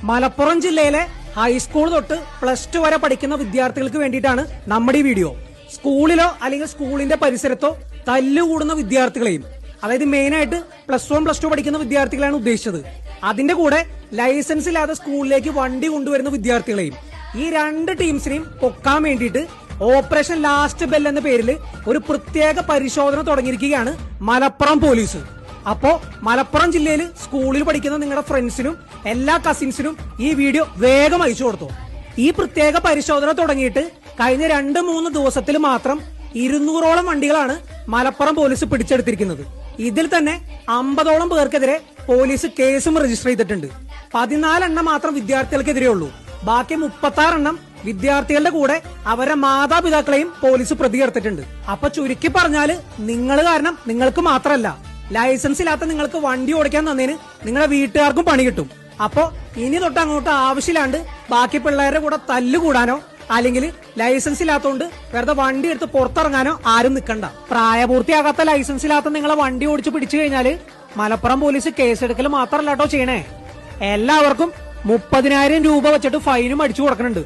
മലപ്പുറം ജില്ലയിലെ ഹൈസ്കൂൾ തൊട്ട് +2 വരെ പഠിക്കുന്ന വിദ്യാർത്ഥികൾക്ക് വേണ്ടിയിട്ടാണ് നമ്മുടെ ഈ വീഡിയോ. സ്കൂളിലോ അല്ലെങ്കിൽ സ്കൂളിന്റെ പരിസരത്തോ തല്ലുകൂടുന്ന വിദ്യാർത്ഥികളെയും, അതായത് മെയിൻ ആയിട്ട് +1 +2 പഠിക്കുന്ന വിദ്യാർത്ഥികളാണ് ഉദ്ദേശിച്ചത്. അതിന്റെ കൂടെ ലൈസൻസ് ഇല്ലാതെ സ്കൂളിലേക്ക് വണ്ടി കൊണ്ടുവരുന്ന വിദ്യാർത്ഥികളെയും, ഈ രണ്ട് ടീംസിനെയും പൊക്കാൻ വേണ്ടിയിട്ട് ഓപ്പറേഷൻ ലാസ്റ്റ് ബെൽ എന്ന പേരിൽ ഒരു പ്രത്യേക പരിശോധന തുടങ്ങിയിരിക്കുകയാണ് മലപ്പുറം പോലീസ്. അപ്പോ മലപ്പുറം ജില്ലയിൽ സ്കൂളിൽ പഠിക്കുന്ന നിങ്ങളുടെ ഫ്രണ്ട്സിനും എല്ലാ കസിൻസിനും ഈ വീഡിയോ വേഗം അയച്ചു കൊടുത്തു. ഈ പ്രത്യേക പരിശോധന തുടങ്ങിയിട്ട് കഴിഞ്ഞ 2-3 ദിവസത്തിൽ മാത്രം 200ഓളം വണ്ടികളാണ് മലപ്പുറം പോലീസ് പിടിച്ചെടുത്തിരിക്കുന്നത്. ഇതിൽ തന്നെ 50ഓളം പേർക്കെതിരെ പോലീസ് കേസും രജിസ്റ്റർ ചെയ്തിട്ടുണ്ട്. 14 എണ്ണം മാത്രം വിദ്യാർത്ഥികൾക്കെതിരെ ഉള്ളൂ. ബാക്കി 36 എണ്ണം വിദ്യാർത്ഥികളുടെ കൂടെ അവരുടെ മാതാപിതാക്കളെയും പോലീസ് പ്രതിയെടുത്തിട്ടുണ്ട്. അപ്പൊ ചുരുക്കി പറഞ്ഞാല് നിങ്ങൾ കാരണം നിങ്ങൾക്ക് മാത്രമല്ല, ലൈസൻസ് ഇല്ലാത്ത നിങ്ങൾക്ക് വണ്ടി ഓടിക്കാൻ തന്നതിന് നിങ്ങളുടെ വീട്ടുകാർക്കും പണി കിട്ടും. അപ്പോ ഇനി തൊട്ട് അങ്ങോട്ട് ആവശ്യമില്ലാണ്ട് ബാക്കി പിള്ളേരുടെ കൂടെ തല്ലുകൂടാനോ അല്ലെങ്കിൽ ലൈസൻസ് ഇല്ലാത്തതുകൊണ്ട് വെറുതെ വണ്ടി എടുത്ത് പുറത്തിറങ്ങാനോ ആരും നിൽക്കണ്ട. പ്രായപൂർത്തിയാകാത്ത ലൈസൻസ് ഇല്ലാത്ത നിങ്ങളെ വണ്ടി ഓടിച്ച് പിടിച്ചു കഴിഞ്ഞാല് മലപ്പുറം പോലീസ് കേസെടുക്കൽ മാത്രമല്ല കേട്ടോ ചെയ്യണേ, എല്ലാവർക്കും 30,000 രൂപ വെച്ചിട്ട് ഫൈനും അടിച്ചു കൊടുക്കുന്നുണ്ട്.